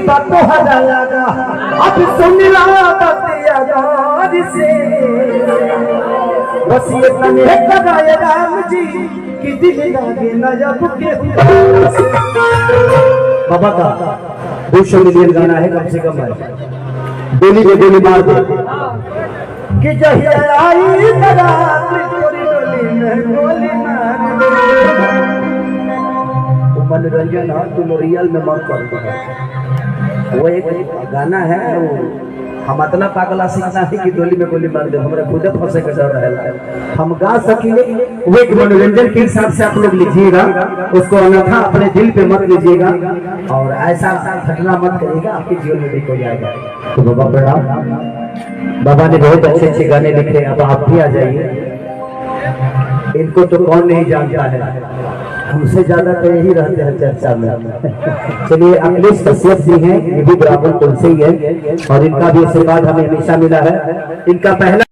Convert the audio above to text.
बात तो हजारा अब सुन रहा बतिया गाज से बस ये तने कराए राम जी कि दिल लागे न जब के बाबा का 200 मिलियन गाना है कम से कम है। गोली पे गोली मार दे कि जहिया आई बारात तोरी डोली में गोली मार मनोरंजन है तुम रियल में मत कर। वो एक गाना है वो हम इतना पागला सीखना है कि डोली में गोली मार दे हमारे खुद फंसे का डर है। हम गा सकेंगे वो एक मनोरंजन के हिसाब से आप लोग लीजिएगा उसको, अन्यथा अपने दिल पे मत लीजिएगा और ऐसा घटना मत करिएगा आपके जीवन में भी हो जाएगा। तो बाबा प्रणाम। बाबा ने बहुत अच्छे अच्छे गाने लिखे, अब आप भी आ जाइए। इनको तो कौन नहीं जानता है, हमसे ज्यादा तो यही रहते हैं चर्चा में। चलिए अखिलेश कश्यप जी हैं, ये भी ब्राह्मण कुल से ही है और इनका भी आशीर्वाद हमें हमेशा मिला है। इनका पहला